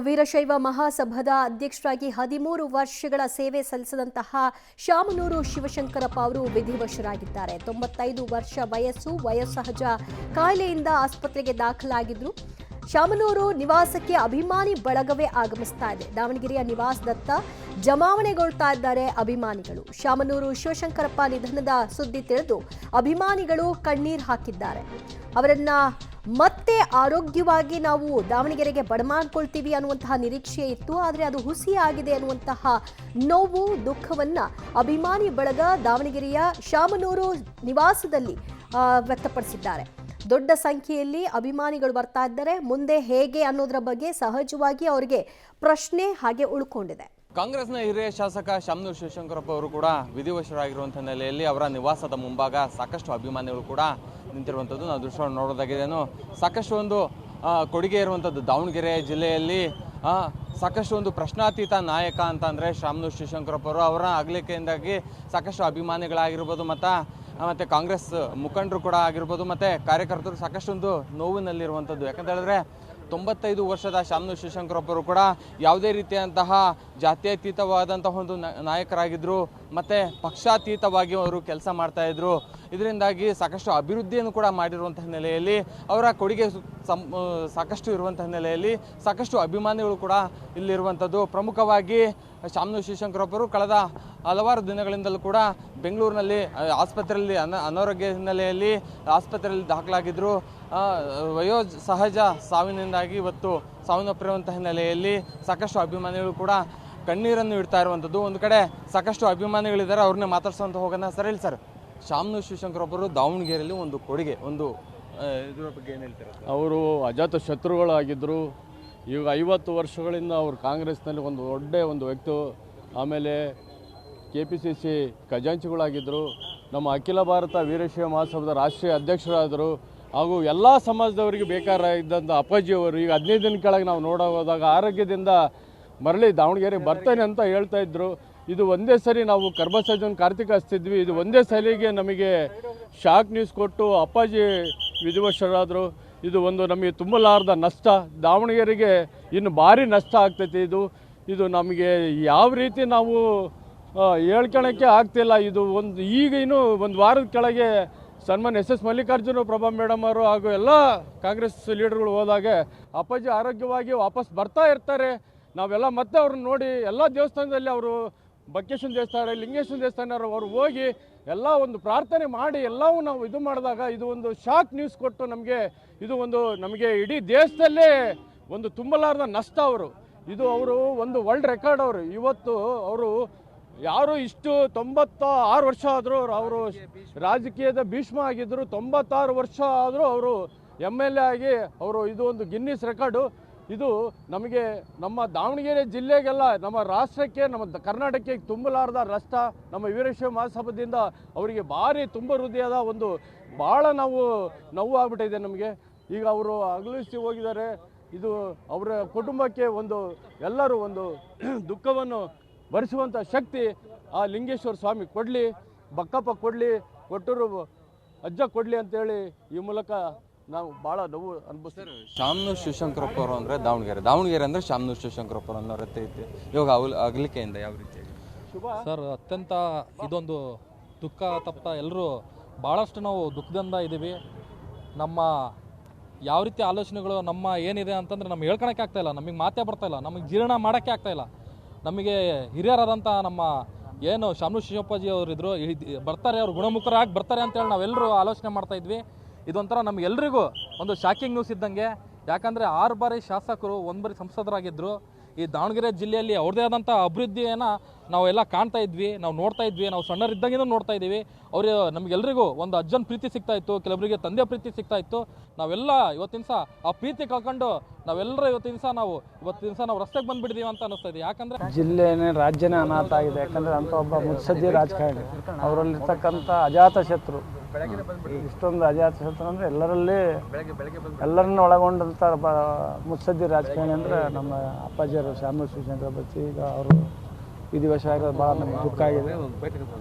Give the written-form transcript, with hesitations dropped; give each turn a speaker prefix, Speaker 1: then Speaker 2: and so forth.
Speaker 1: ವೀರಶೈವ ಮಹಾಸಭಾದ ಅಧ್ಯಕ್ಷರಾಗಿ 13 ವರ್ಷಗಳ ಸೇವೆ ಸಲ್ಲಿಸಿದಂತಹ ಶಾಮನೂರು ಶಿವಶಂಕರಪ್ಪ ಅವರು ವಿಧಿವಶರಾಗಿದ್ದಾರೆ. 95 ವರ್ಷ ವಯೋಸಹಜ ಕಾಯಿಲೆಯಿಂದ ಆಸ್ಪತ್ರೆಗೆ ದಾಖಲಾಗಿದ್ರು. ಶಾಮನೂರು ನಿವಾಸಕ್ಕೆ ಅಭಿಮಾನಿ ಬಳಗವೇ ಆಗಮಿಸ್ತಾ ಇದೆ. ದಾವಣಗೆರೆಯ ನಿವಾಸದತ್ತ ಜಮಾವಣೆಗೊಳ್ತಾ ಇದ್ದಾರೆ ಅಭಿಮಾನಿಗಳು. ಶಾಮನೂರು ಶಿವಶಂಕರಪ್ಪ ನಿಧನದ ಸುದ್ದಿ ತಿಳಿದು ಅಭಿಮಾನಿಗಳು ಕಣ್ಣೀರು ಹಾಕಿದ್ದಾರೆ. ಅವರನ್ನ ಮತ್ತೆ ಆರೋಗ್ಯವಾಗಿ ನಾವು ದಾವಣಗೆರೆಗೆ ಬಡಮಾಡ್ಕೊಳ್ತೀವಿ ಅನ್ನುವಂತಹ ನಿರೀಕ್ಷೆ ಇತ್ತು. ಆದರೆ ಅದು ಹುಸಿಯಾಗಿದೆ ಅನ್ನುವಂತಹ ನೋವು ದುಃಖವನ್ನ ಅಭಿಮಾನಿ ಬಳಗ ದಾವಣಗೆರೆಯ ಶಾಮನೂರು ನಿವಾಸದಲ್ಲಿ ವ್ಯಕ್ತಪಡಿಸಿದ್ದಾರೆ. ದೊಡ್ಡ ಸಂಖ್ಯೆಯಲ್ಲಿ ಅಭಿಮಾನಿಗಳು ಬರ್ತಾ ಇದ್ದಾರೆ. ಮುಂದೆ ಹೇಗೆ ಅನ್ನೋದರ ಬಗ್ಗೆ ಸಹಜವಾಗಿ ಅವರಿಗೆ ಪ್ರಶ್ನೆ ಹಾಗೆ ಉಳ್ಕೊಂಡಿದೆ.
Speaker 2: ಕಾಂಗ್ರೆಸ್ನ ಹಿರಿಯ ಶಾಸಕ ಶಾಮನೂರು ಶಿವಶಂಕರಪ್ಪ ಅವರು ಕೂಡ ವಿಧಿವಶರಾಗಿರುವಂಥ ನೆಲೆಯಲ್ಲಿ ಅವರ ನಿವಾಸದ ಮುಂಭಾಗ ಸಾಕಷ್ಟು ಅಭಿಮಾನಿಗಳು ಕೂಡ ನಿಂತಿರುವಂಥದ್ದು ನಾವು ದೃಶ್ಯವನ್ನು ನೋಡೋದಾಗಿದ್ದೇನು. ಸಾಕಷ್ಟು ಒಂದು ಕೊಡುಗೆ ಇರುವಂಥದ್ದು ದಾವಣಗೆರೆ ಜಿಲ್ಲೆಯಲ್ಲಿ ಸಾಕಷ್ಟು ಒಂದು ಪ್ರಶ್ನಾತೀತ ನಾಯಕ ಅಂತ ಅಂದರೆ ಶಾಮನೂರು ಶಿವಶಂಕರಪ್ಪ ಅವರು. ಅವರ ಅಗಲಿಕೆಯಿಂದಾಗಿ ಸಾಕಷ್ಟು ಅಭಿಮಾನಿಗಳಾಗಿರ್ಬೋದು ಮತ್ತು ಕಾಂಗ್ರೆಸ್ ಮುಖಂಡರು ಕೂಡ ಆಗಿರ್ಬೋದು ಮತ್ತು ಕಾರ್ಯಕರ್ತರು ಸಾಕಷ್ಟು ಒಂದು ನೋವಿನಲ್ಲಿರುವಂಥದ್ದು. ಯಾಕಂತ ಹೇಳಿದ್ರೆ 95 ವರ್ಷದ ಶಾಮನೂರು ಶಿವಶಂಕರಪ್ಪರು ಕೂಡ ಯಾವುದೇ ರೀತಿಯಂತಹ ಜಾತ್ಯತೀತವಾದಂತಹ ಒಂದು ನಾಯಕರಾಗಿದ್ದರು ಮತ್ತು ಪಕ್ಷಾತೀತವಾಗಿ ಅವರು ಕೆಲಸ ಮಾಡ್ತಾಯಿದ್ರು. ಇದರಿಂದಾಗಿ ಸಾಕಷ್ಟು ಅಭಿವೃದ್ಧಿಯನ್ನು ಕೂಡ ಮಾಡಿರುವಂಥ ನೆಲೆಯಲ್ಲಿ ಅವರ ಕೊಡುಗೆ ಸಾಕಷ್ಟು ಇರುವಂಥ ನೆಲೆಯಲ್ಲಿ ಸಾಕಷ್ಟು ಅಭಿಮಾನಿಗಳು ಕೂಡ ಇಲ್ಲಿರುವಂಥದ್ದು. ಪ್ರಮುಖವಾಗಿ ಶಾಮನೂರು ಶಿವಶಂಕರಪ್ಪರು ಕಳೆದ ಹಲವಾರು ದಿನಗಳಿಂದಲೂ ಕೂಡ ಬೆಂಗಳೂರಿನಲ್ಲಿ ಆಸ್ಪತ್ರೆಯಲ್ಲಿ ಅನಾರೋಗ್ಯ ಹಿನ್ನೆಲೆಯಲ್ಲಿ ಆಸ್ಪತ್ರೆಯಲ್ಲಿ ದಾಖಲಾಗಿದ್ದರು. ಸಹಜ ಸಾವಿನಿಂದಾಗಿ ಇವತ್ತು ಸಾವನ್ನಪ್ಪಿರುವಂಥ ಹಿನ್ನೆಲೆಯಲ್ಲಿ ಸಾಕಷ್ಟು ಅಭಿಮಾನಿಗಳು ಕೂಡ ಕಣ್ಣೀರನ್ನು ಇಡ್ತಾ ಇರುವಂಥದ್ದು. ಒಂದು ಕಡೆ ಸಾಕಷ್ಟು ಅಭಿಮಾನಿಗಳಿದ್ದಾರೆ, ಅವ್ರನ್ನೇ ಮಾತಾಡ್ಸೋಂತ ಹೋಗೋಣ. ಸರ್ ಹೇಳಿ ಸರ್, ಶಾಮನೂರು ಶಿವಶಂಕರಪ್ಪರು ದಾವಣಗೆರೆಯಲ್ಲಿ ಒಂದು ಕೊಡುಗೆ ಇದರ ಬಗ್ಗೆ ಏನು ಹೇಳ್ತಾರೆ?
Speaker 3: ಅವರು ಅಜಾತ ಶತ್ರುಗಳಾಗಿದ್ದರು. ಈಗ 50 ವರ್ಷಗಳಿಂದ ಅವರು ಕಾಂಗ್ರೆಸ್ನಲ್ಲಿ ಒಂದು ವ್ಯಕ್ತಿ. ಆಮೇಲೆ KPCC ಖಜಾಂಚಿಗಳಾಗಿದ್ದರು. ನಮ್ಮ ಅಖಿಲ ಭಾರತ ವೀರಶೈವ ಮಹಾಸಭಾದ ರಾಷ್ಟ್ರೀಯ ಅಧ್ಯಕ್ಷರಾದರು. ಹಾಗೂ ಎಲ್ಲ ಸಮಾಜದವರಿಗೆ ಬೇಕಾಗಿದ್ದಂಥ ಅಪ್ಪಾಜಿಯವರು ಈಗ 15 ದಿನ ಕೆಳಗೆ ನಾವು ಹೋದಾಗ ಆರೋಗ್ಯದಿಂದ ಮರಳಿ ದಾವಣಗೆರೆ ಬರ್ತಾನೆ ಅಂತ ಹೇಳ್ತಾ ಇದ್ರು. ಇದು ಒಂದೇ ಸರಿ ನಾವು ಕರ್ಬಸಜ್ಜನ ಕಾರ್ತಿಕ ಹಚ್ತಿದ್ವಿ. ಇದು ಒಂದೇ ಸಲಿಗೆ ನಮಗೆ ಶಾಕ್ ನ್ಯೂಸ್ ಕೊಟ್ಟು ಅಪ್ಪಾಜಿ ವಿಧಿವಶರಾದರು. ಇದು ಒಂದು ನಮಗೆ ತುಂಬಲಾರದ ನಷ್ಟ. ದಾವಣಗೆರೆಗೆ ಇನ್ನು ಭಾರಿ ನಷ್ಟ ಆಗ್ತೈತಿ. ಇದು ನಮಗೆ ಯಾವ ರೀತಿ ನಾವು ಹೇಳ್ಕೊಳಕ್ಕೆ ಆಗ್ತಿಲ್ಲ. ಇದು ಈಗ ಇನ್ನೂ ಒಂದು ವಾರದ ಕೆಳಗೆ ಸನ್ಮಾನ್ಯ SS ಮಲ್ಲಿಕಾರ್ಜುನ ಪ್ರಭಾ ಮೇಡಮ್ ಅವರು ಹಾಗೂ ಎಲ್ಲ ಕಾಂಗ್ರೆಸ್ ಲೀಡರ್ಗಳು ಹೋದಾಗ ಅಪ್ಪಾಜಿ ಆರೋಗ್ಯವಾಗಿ ವಾಪಸ್ ಬರ್ತಾ ಇರ್ತಾರೆ. ನಾವೆಲ್ಲ ಮತ್ತೆ ಅವ್ರನ್ನ ನೋಡಿ ಎಲ್ಲ ದೇವಸ್ಥಾನದಲ್ಲಿ ಅವರು ಬಕ್ಕೇಶ್ವರ ದೇವಸ್ಥಾನ, ಲಿಂಗೇಶ್ವರ ದೇವಸ್ಥಾನ ಅವರು ಹೋಗಿ ಎಲ್ಲ ಒಂದು ಪ್ರಾರ್ಥನೆ ಮಾಡಿ ಎಲ್ಲವೂ ನಾವು ಇದು ಮಾಡಿದಾಗ ಇದು ಒಂದು ಶಾಕ್ ನ್ಯೂಸ್ ಕೊಟ್ಟು ನಮಗೆ ಇಡೀ ದೇಶದಲ್ಲೇ ಒಂದು ತುಂಬಲಾರದ ನಷ್ಟ. ಅವರು ಒಂದು ವರ್ಲ್ಡ್ ರೆಕಾರ್ಡ್. ಇವತ್ತು ಅವರು ಯಾರು ಇಷ್ಟು 96 ವರ್ಷ ಆದರೂ ಅವರು ರಾಜಕೀಯದ ಭೀಷ್ಮ ಆಗಿದ್ದರು. 96 ವರ್ಷ ಆದರೂ ಅವರು MLA ಆಗಿ ಇದು ಒಂದು ಗಿನ್ನಿಸ್ ರೆಕಾರ್ಡು. ಇದು ನಮಗೆ ನಮ್ಮ ದಾವಣಗೆರೆ ಜಿಲ್ಲೆಗೆಲ್ಲ, ನಮ್ಮ ರಾಷ್ಟ್ರಕ್ಕೆ, ನಮ್ಮ ಕರ್ನಾಟಕಕ್ಕೆ ತುಂಬಲಾರದ ನಷ್ಟ. ನಮ್ಮ ವೀರಶೈವ ಮಹಾಸಭಾದಿಂದ ಅವರಿಗೆ ಭಾರಿ ತುಂಬ ಹೃದಯದ ಭಾಳ ನೋವು ಆಗ್ಬಿಟ್ಟಿದೆ ನಮಗೆ. ಈಗ ಅವರು ಅಗಲಿಸಿ ಹೋಗಿದ್ದಾರೆ. ಇದು ಅವರ ಕುಟುಂಬಕ್ಕೆ ಎಲ್ಲರೂ ದುಃಖವನ್ನು ಭರಿಸುವಂಥ ಶಕ್ತಿ ಆ ಲಿಂಗೇಶ್ವರ ಸ್ವಾಮಿ ಕೊಡಲಿ, ಬಕ್ಕಪ್ಪ ಕೊಡಲಿ, ಕೊಟ್ಟೂರು ಅಜ್ಜ ಕೊಡಲಿ ಅಂತೇಳಿ ಈ ಮೂಲಕ ನಾವು ಭಾಳ ನೋವು ಅನುಭವಿಸ್ತೀವಿ.
Speaker 2: ಶಾಮನೂರು ಶಿವಶಂಕರಪ್ಪ ಅವರು ಅಂದರೆ ದಾವಣಗೆರೆ ಅಂದರೆ ಶಾಮನೂರು ಶಿವಶಂಕರಪ್ಪ ಅನ್ನೋ ರತೆ ಐತಿ. ಇವಾಗ ಅಗಲಿಕೆಯಿಂದ ಯಾವ ರೀತಿ
Speaker 4: ಸರ್? ಅತ್ಯಂತ ಇದೊಂದು ದುಃಖ ತಪ್ಪ. ಎಲ್ಲರೂ ಭಾಳಷ್ಟು ನಾವು ದುಃಖದಿಂದ ಇದ್ದೀವಿ. ನಮ್ಮ ಯಾವ ರೀತಿ ಆಲೋಚನೆಗಳು ನಮ್ಮ ಏನಿದೆ ಅಂತಂದರೆ ನಮ್ಗೆ ಹೇಳ್ಕೊಳಕ್ಕೆ ಆಗ್ತಾಯಿಲ್ಲ, ನಮಗೆ ಮಾತೇ ಬರ್ತಾಯಿಲ್ಲ, ನಮಗೆ ಜೀರ್ಣ ಮಾಡೋಕ್ಕೆ ಆಗ್ತಾಯಿಲ್ಲ. ನಮಗೆ ಹಿರಿಯರಾದಂಥ ನಮ್ಮ ಏನು ಶಾಮನೂರು ಶಿವಪ್ಪಾಜಿ ಅವರಿದ್ದರು, ಬರ್ತಾರೆ, ಅವರು ಗುಣಮುಖರಾಗಿ ಬರ್ತಾರೆ ಅಂತೇಳಿ ನಾವೆಲ್ಲರೂ ಆಲೋಚನೆ ಮಾಡ್ತಾಯಿದ್ವಿ. ಇದೊಂಥರ ನಮಗೆಲ್ಲರಿಗೂ ಒಂದು ಶಾಕಿಂಗ್ ನ್ಯೂಸ್ ಇದ್ದಂಗೆ. ಯಾಕಂದರೆ 6 ಬಾರಿ ಶಾಸಕರು, 1 ಬಾರಿ ಸಂಸದರಾಗಿದ್ದರು. ಈ ದಾವಣಗೆರೆ ಜಿಲ್ಲೆಯಲ್ಲಿ ಅವ್ರದ್ದೇ ಆದಂಥ ಅಭಿವೃದ್ಧಿಯನ್ನು ನಾವೆಲ್ಲ ಕಾಣ್ತಾ ಇದ್ವಿ, ನಾವು ನೋಡ್ತಾ ಇದ್ವಿ, ನಾವು ಸಣ್ಣರಿದ್ದಂಗಿಂದ ನೋಡ್ತಾ ಇದ್ದೀವಿ. ಅವರು ನಮಗೆಲ್ಲರಿಗೂ ಒಂದು ಅಜ್ಜನ ಪ್ರೀತಿ ಸಿಗ್ತಾಯಿತ್ತು, ಕೆಲವರಿಗೆ ತಂದೆಯ ಪ್ರೀತಿ ಸಿಗ್ತಾಯಿತ್ತು. ನಾವೆಲ್ಲ ಇವತ್ತಿನ ಸಹ ಆ ಪ್ರೀತಿ ಕಳ್ಕೊಂಡು ನಾವೆಲ್ಲರೂ ಇವತ್ತಿನ ಸಹ ನಾವು ರಸ್ತೆಗೆ ಬಂದುಬಿಟ್ಟಿದ್ದೀವಿ ಅಂತ ಅನ್ನಿಸ್ತಾ ಇದೆ. ಯಾಕಂದರೆ
Speaker 5: ಜಿಲ್ಲೆನೇ ರಾಜ್ಯನೇ ಅನಾಥ ಆಗಿದೆ. ಯಾಕಂದರೆ ಅಂಥ ಒಬ್ಬ ಮುತ್ಸದ್ದಿ ರಾಜಕಾರಣಿ, ಅವರಲ್ಲಿರ್ತಕ್ಕಂಥ ಅಜಾತ ಶತ್ರು, ಇಷ್ಟೊಂದು ಅಜಾತ ಶತ್ರು ಅಂದರೆ ಎಲ್ಲರನ್ನ ಒಳಗೊಂಡಂಥ ಮುತ್ಸದ್ದಿ ರಾಜಕಾರಣಿ ಅಂದರೆ ನಮ್ಮ ಅಪ್ಪಾಜಿಯವರು ಶಾಮನೂರು ಶಿವಶಂಕರಪ್ಪ. ಈಗ ಅವರು ವಿಧಿವಶ ಆಗೋದು ಭಾಳ ನಮಗೆ ದುಃಖ ಆಗಿದೆ.